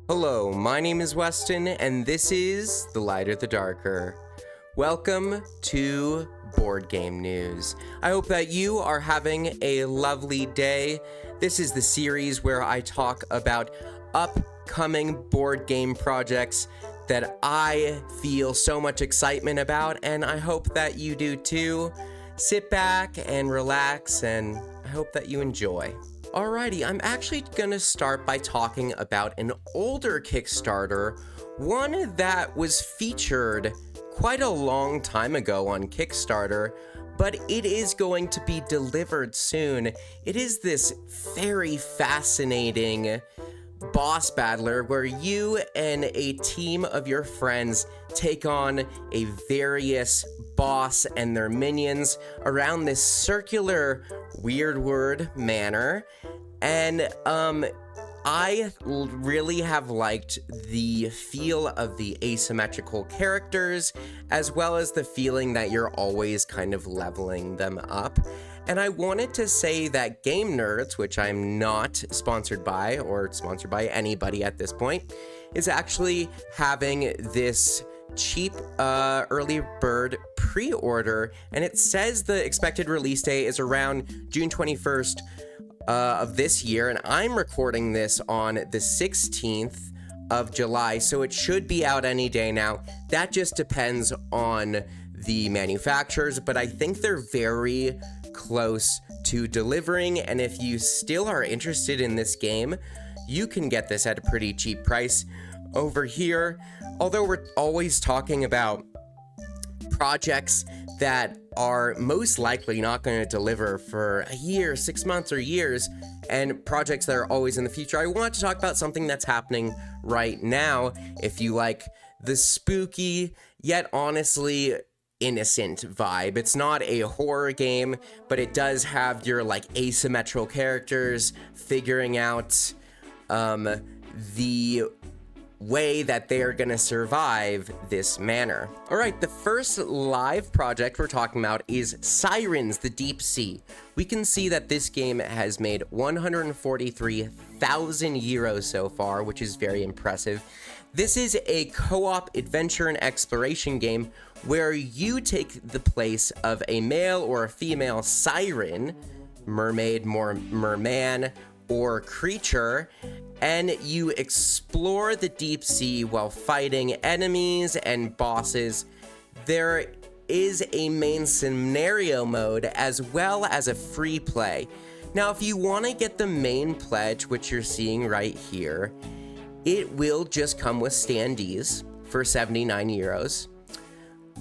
Hello, my name is Westin, and this is The Lighter the Darker. Welcome to Board Game News. I hope that you are having a lovely day. This is the series where I talk about upcoming board game projects that I feel so much excitement about, and I hope that you do too. Sit back and relax, and I hope that you enjoy. Alrighty, I'm actually gonna start by talking about an older Kickstarter, one that was featured quite a long time ago on Kickstarter, but it is going to be delivered soon. It is this very fascinating boss battler where you and a team of your friends take on a various boss and their minions around this circular Weirdwood Manor. And I really have liked the feel of the asymmetrical characters, as well as the feeling that you're always kind of leveling them up. And I wanted to say that Game Nerds, which I'm not sponsored by or sponsored by anybody at this point, is actually having this cheap early bird pre-order, and it says the expected release date is around June 21st of this year, and I'm recording this on the 16th of July, so it should be out any day now. That just depends on the manufacturers, but I think they're very close to delivering, and if you still are interested in this game, you can get this at a pretty cheap price over here. Although we're always talking about projects that are most likely not going to deliver for a year, 6 months, or years, and projects that are always in the future, I want to talk about something that's happening right now. If you like the spooky, yet honestly innocent vibe. It's not a horror game, but it does have your like asymmetrical characters figuring out the way that they are going to survive this manor. All right, the first live project we're talking about is Sirens, the Deep Sea. We can see that this game has made 143,000 euros so far, which is very impressive. This is a co-op adventure and exploration game where you take the place of a male or a female siren, mermaid, merman, or creature, and you explore the deep sea while fighting enemies and bosses. There is a main scenario mode as well as a free play. Now, if you want to get the main pledge, which you're seeing right here, it will just come with standees for 79 euros.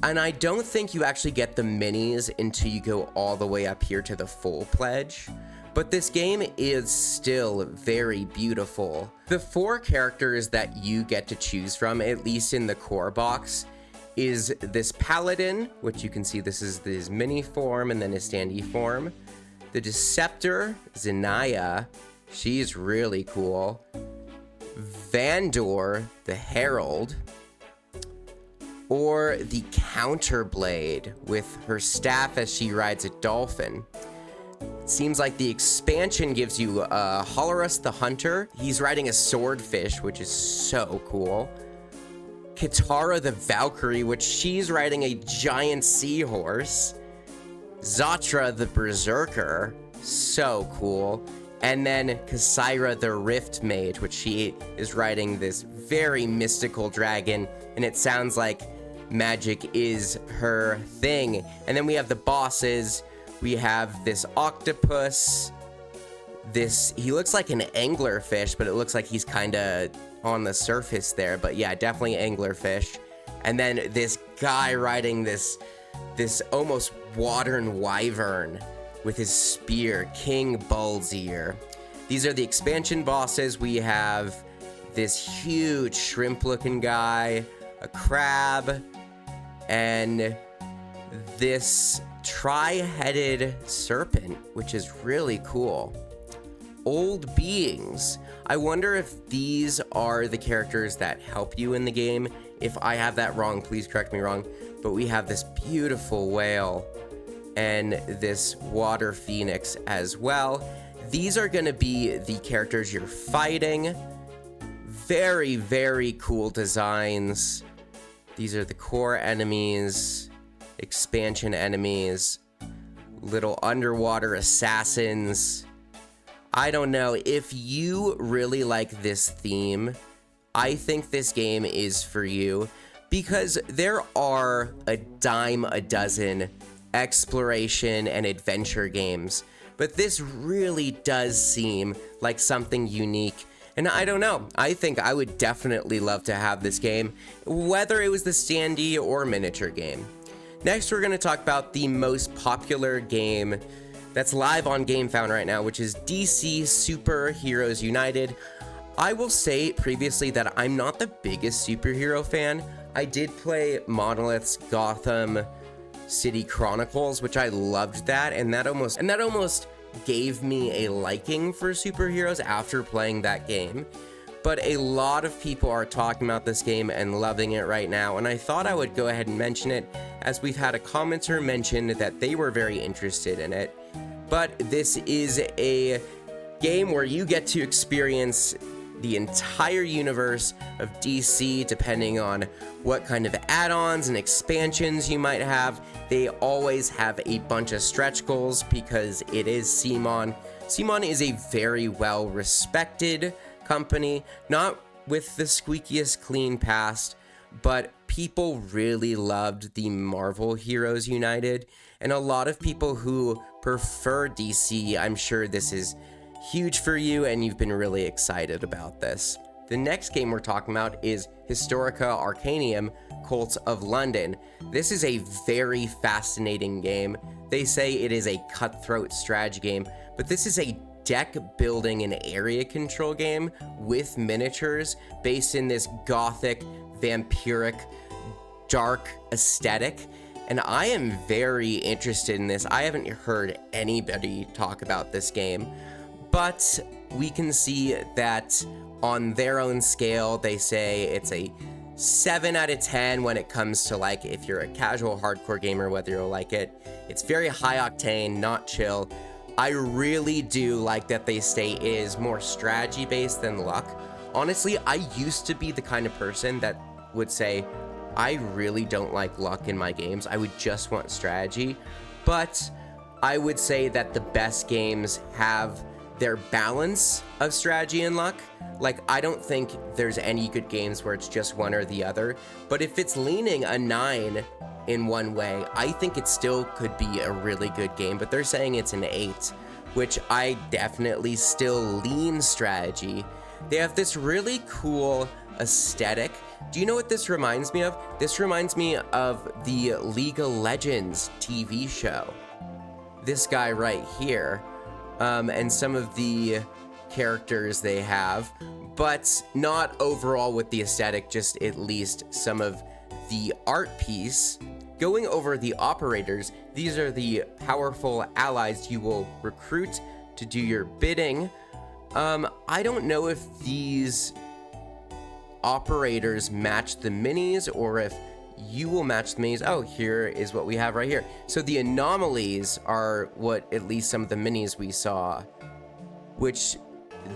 And I don't think you actually get the minis until you go all the way up here to the full pledge. But this game is still very beautiful. The 4 characters that you get to choose from, at least in the core box, is this paladin, which you can see this is his mini form and then his standee form. The Deceptor, Zenaya, she's really cool. Vandor, the Herald, or the Counterblade with her staff as she rides a dolphin. It seems like the expansion gives you Holorus the Hunter. He's riding a swordfish, which is so cool. Kitara the Valkyrie, which she's riding a giant seahorse. Zatra the Berserker, so cool. And then Kasaira the Rift Mage, which she is riding this very mystical dragon, and it sounds like magic is her thing. And then we have the bosses. We have this octopus. He looks like an anglerfish, but it looks like he's kind of on the surface there. But yeah, definitely anglerfish. And then this guy riding this almost modern wyvern with his spear, King Bullseer. These are the expansion bosses. We have this huge shrimp-looking guy, a crab, and this tri-headed serpent, which is really cool. Old beings. I wonder if these are the characters that help you in the game. If I have that wrong, please correct me wrong. But we have this beautiful whale and this water phoenix as well. These are going to be the characters you're fighting. Very, very cool designs. These are the core enemies, expansion enemies, little underwater assassins. I don't know, if you really like this theme, I think this game is for you, because there are a dime a dozen exploration and adventure games, but this really does seem like something unique. And I don't know, I think I would definitely love to have this game, whether it was the standee or miniature game. Next, we're going to talk about the most popular game that's live on GameFound right now, which is DC Super Heroes United. I will say previously that I'm not the biggest superhero fan. I did play Monolith's Gotham City Chronicles, which I loved that, and that almost gave me a liking for superheroes after playing that game. But a lot of people are talking about this game and loving it right now, and I thought I would go ahead and mention it, as we've had a commenter mention that they were very interested in it. But this is a game where you get to experience the entire universe of DC, depending on what kind of add-ons and expansions you might have. They always have a bunch of stretch goals because it is CMON. CMON is a very well-respected company, not with the squeakiest clean past, but people really loved the Marvel Heroes United, and a lot of people who prefer DC, I'm sure this is huge for you and you've been really excited about this. The next game we're talking about is Historica Arcanium Colts of London. This is a very fascinating game. They say it is a cutthroat strategy game, but this is a deck building and area control game with miniatures based in this gothic, vampiric, dark aesthetic. And I am very interested in this. I haven't heard anybody talk about this game, but we can see that on their own scale, they say it's a 7 out of 10 when it comes to, like, if you're a casual hardcore gamer, whether you'll like it. It's very high octane, not chill. I really do like that they say it is more strategy based than luck. Honestly, I used to be the kind of person that would say, I really don't like luck in my games. I would just want strategy. But I would say that the best games have their balance of strategy and luck. Like, I don't think there's any good games where it's just one or the other. But if it's leaning a 9 in one way, I think it still could be a really good game. But they're saying it's an 8, which I definitely still lean strategy. They have this really cool aesthetic. Do you know what this reminds me of? This reminds me of the League of Legends TV show. This guy right here, and some of the characters they have, but not overall with the aesthetic, just at least some of the art piece. Going over the operators, these are the powerful allies you will recruit to do your bidding. I don't know if these operators match the minis or if you will match the minis. Oh, here is what we have right here. So the anomalies are what at least some of the minis we saw, which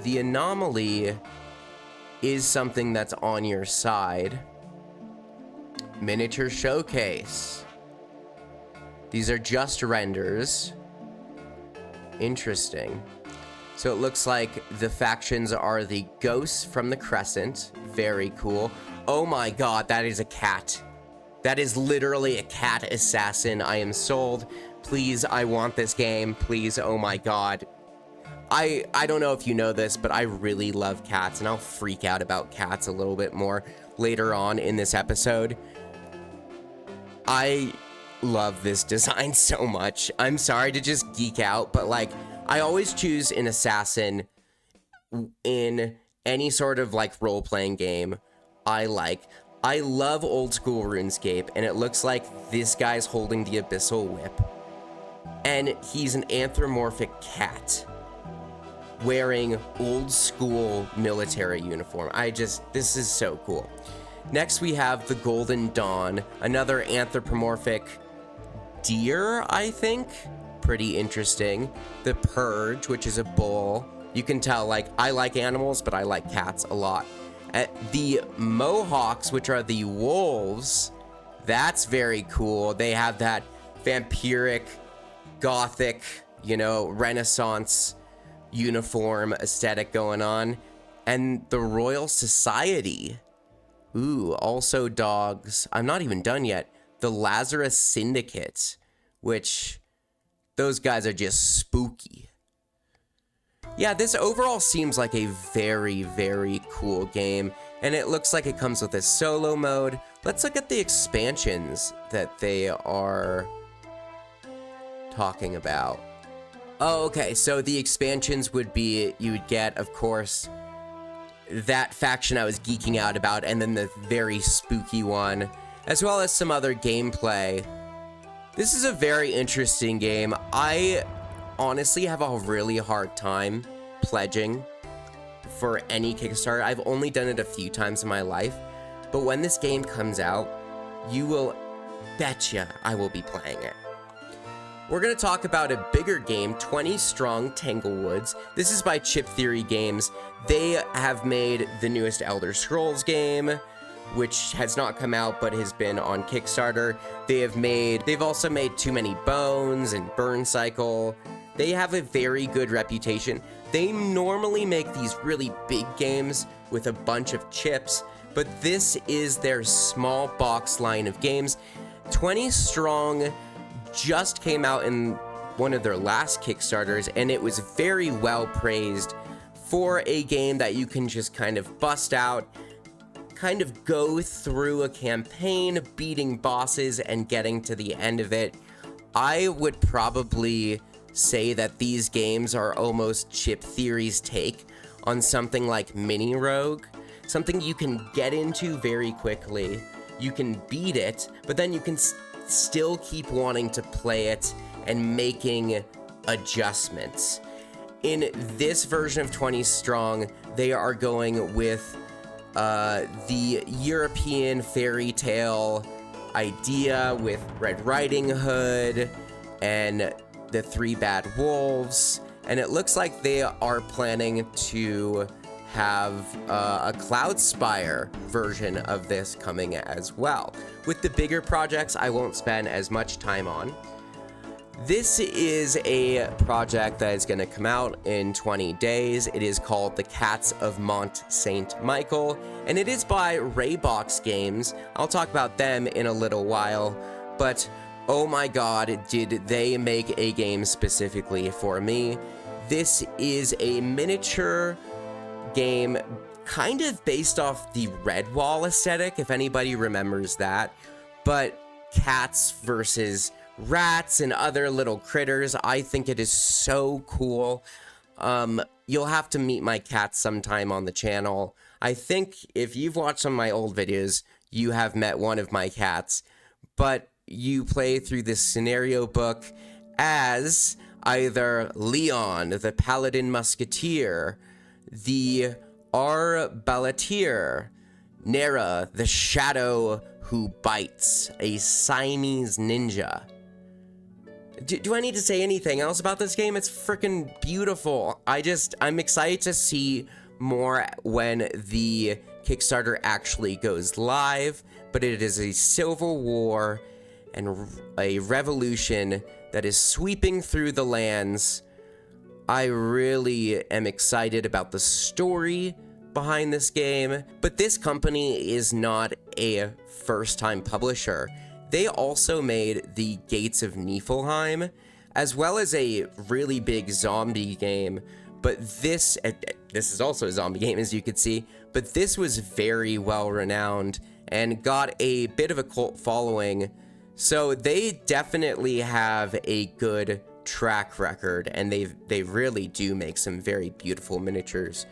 the anomaly is something that's on your side. Miniature showcase. These are just renders. Interesting. So it looks like the factions are the ghosts from the Crescent. Very cool. Oh my god, that is a cat. That is literally a cat assassin. I am sold. Please, I want this game. Please, oh my god. I don't know if you know this, but I really love cats, and I'll freak out about cats a little bit more later on in this episode. I love this design so much. I'm sorry to just geek out, but like, I always choose an assassin in any sort of like role-playing game I like. I love old school RuneScape, and it looks like this guy's holding the Abyssal Whip, and he's an anthropomorphic cat wearing old school military uniform. This is so cool. Next we have the Golden Dawn, another anthropomorphic deer, I think. Pretty interesting. The Purge, which is a bull. You can tell, like, I like animals, but I like cats a lot. The Mohawks, which are the wolves, that's very cool. They have that vampiric, gothic, Renaissance uniform aesthetic going on. And the Royal Society. Ooh, also dogs. I'm not even done yet. The Lazarus Syndicate, which those guys are just spooky. Yeah, this overall seems like a very, very cool game, and it looks like it comes with a solo mode. Let's look at the expansions that they are talking about. Oh, okay, so the expansions would be, you would get, of course, that faction I was geeking out about, and then the very spooky one, as well as some other gameplay. This is a very interesting game. I honestly have a really hard time pledging for any Kickstarter. I've only done it a few times in my life, but when this game comes out, you will betcha I will be playing it. We're going to talk about a bigger game, 20 Strong Tanglewoods. This is by Chip Theory Games. They have made the newest Elder Scrolls game, which has not come out but has been on Kickstarter. They've also made Too Many Bones and Burn Cycle. They have a very good reputation. They normally make these really big games with a bunch of chips, but this is their small box line of games. 20 Strong just came out in one of their last Kickstarters, and it was very well praised for a game that you can just kind of bust out, kind of go through a campaign, beating bosses and getting to the end of it. I would probably say that these games are almost Chip Theory's take on something like Mini Rogue, something you can get into very quickly, you can beat it, but then you can still keep wanting to play it and making adjustments. In this version of 20 Strong, they are going with the European fairy tale idea with Red Riding Hood and the Three Bad Wolves, and it looks like they are planning to have a Cloudspire version of this coming as well. With the bigger projects, I won't spend as much time on. This is a project that is going to come out in 20 days. It is called The Cats of Mont St. Michael, and it is by Raybox Games. I'll talk about them in a little while, but oh my god, did they make a game specifically for me. This is a miniature game kind of based off the Redwall aesthetic, if anybody remembers that, but cats versus rats and other little critters. I think it is so cool. You'll have to meet my cats sometime on the channel. I think if you've watched some of my old videos, you have met one of my cats, but you play through this scenario book as either Leon, the Paladin Musketeer, the Arbaletier, Nera, the Shadow Who Bites, a Siamese ninja. Do I need to say anything else about this game? It's freaking beautiful. I'm excited to see more when the Kickstarter actually goes live, but it is a civil war and a revolution that is sweeping through the lands. I really am excited about the story behind this game, but this company is not a first-time publisher. They also made the Gates of Niflheim, as well as a really big zombie game, but this is also a zombie game, as you could see, but this was very well renowned and got a bit of a cult following, so they definitely have a good track record, and they really do make some very beautiful miniatures.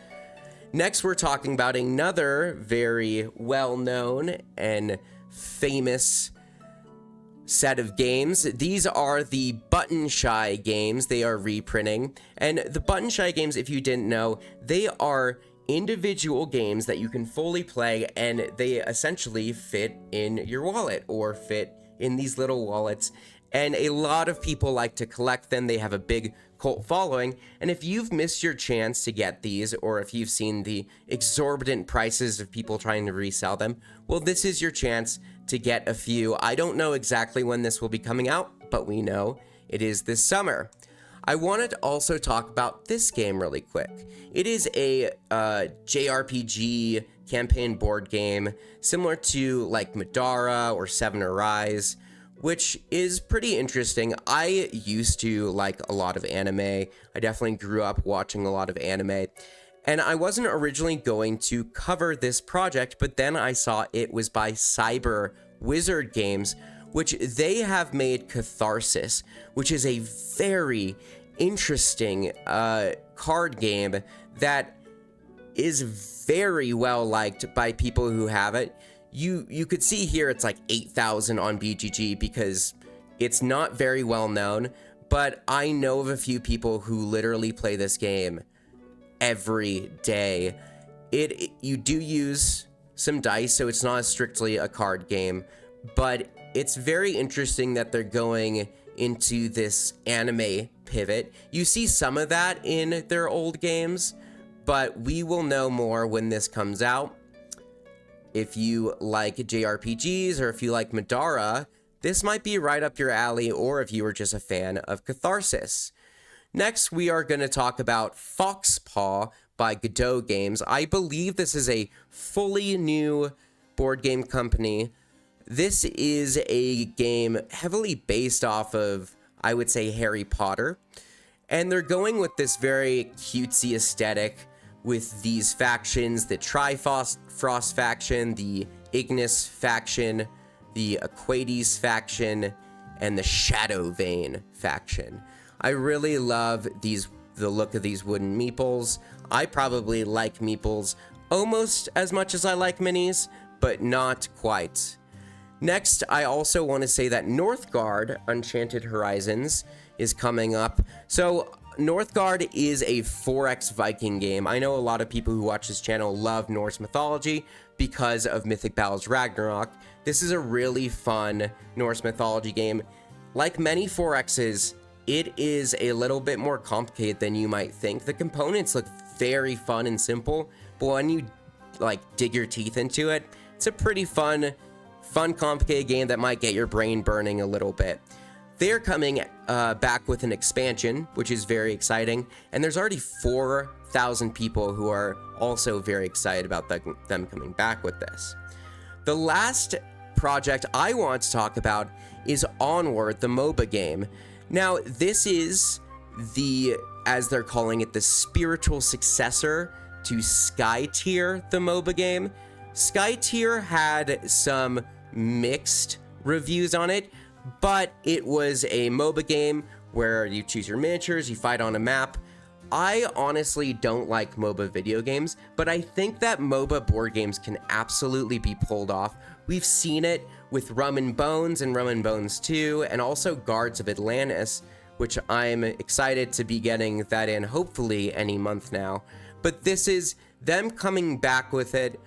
Next, we're talking about another very well-known and famous set of games. These are the Buttonshy games. They are reprinting, and the Buttonshy games, if you didn't know, they are individual games that you can fully play, and they essentially fit in your wallet or fit in these little wallets, and a lot of people like to collect them. They have a big cult following, and if you've missed your chance to get these, or if you've seen the exorbitant prices of people trying to resell them, well, this is your chance to get a few. I don't know exactly when this will be coming out, but we know it is this summer. I wanted to also talk about this game really quick. It is a JRPG campaign board game similar to like Madara or Seven Arise, which is pretty interesting. I used to like a lot of anime. I definitely grew up watching a lot of anime. And I wasn't originally going to cover this project, but then I saw it was by Cyber Wizard Games, which they have made Catharsis, which is a very interesting card game that is very well liked by people who have it. You could see here it's like 8,000 on BGG because it's not very well known, but I know of a few people who literally play this game every day. You do use some dice, so it's not strictly a card game, but it's very interesting that they're going into this anime pivot. You see some of that in their old games, but we will know more when this comes out. If you like JRPGs or if you like Madara, this might be right up your alley, or if you were just a fan of Catharsis. Next, we are going to talk about Foxpaw by Godot Games. I believe this is a fully new board game company. This is a game heavily based off of, I would say, Harry Potter. And they're going with this very cutesy aesthetic with these factions, the Trifrost faction, the Ignis faction, the Aquades faction, and the Shadow Vein faction. I really love the look of these wooden meeples. I probably like meeples almost as much as I like minis, but not quite. Next, I also want to say that Northgard Enchanted Horizons is coming up. So Northgard is a 4X Viking game. I know a lot of people who watch this channel love Norse mythology because of Mythic Battles Ragnarok. This is a really fun Norse mythology game. Like many 4Xs, it is a little bit more complicated than you might think. The components look very fun and simple, but when you like dig your teeth into it, it's a pretty fun, complicated game that might get your brain burning a little bit. They're coming back with an expansion, which is very exciting, and there's already 4,000 people who are also very excited about them coming back with this. The last project I want to talk about is Onward, the MOBA game. Now, this is as they're calling it, the spiritual successor to Skytier, the MOBA game. Skytier had some mixed reviews on it, but it was a MOBA game where you choose your miniatures, you fight on a map. I honestly don't like MOBA video games, but I think that MOBA board games can absolutely be pulled off. We've seen it with Rum and Bones and Rum and Bones 2, and also Guards of Atlantis, which I'm excited to be getting that in hopefully any month now. But this is them coming back with it,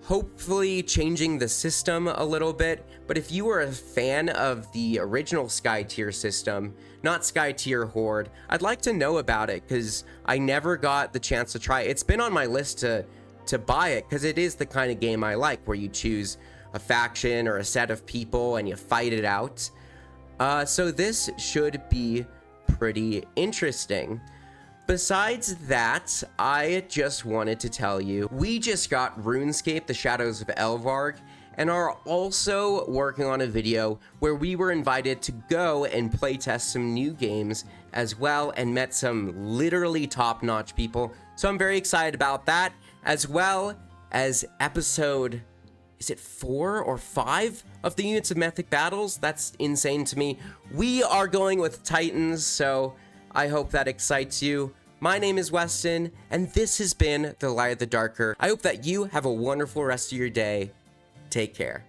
hopefully changing the system a little bit. But if you were a fan of the original Skytier system, not Skytier Horde, I'd like to know about it because I never got the chance to try it. It's been on my list to buy it because it is the kind of game I like, where you choose a faction or a set of people and you fight it out. So this should be pretty interesting. Besides that, I just wanted to tell you, we just got RuneScape: The Shadows of Elvarg, and are also working on a video where we were invited to go and playtest some new games as well, and met some literally top-notch people. So I'm very excited about that, as well as episode, is it 4 or 5 of the Units of Mythic Battles? That's insane to me. We are going with Titans, so I hope that excites you. My name is Westin, and this has been The Light of the Darker. I hope that you have a wonderful rest of your day. Take care.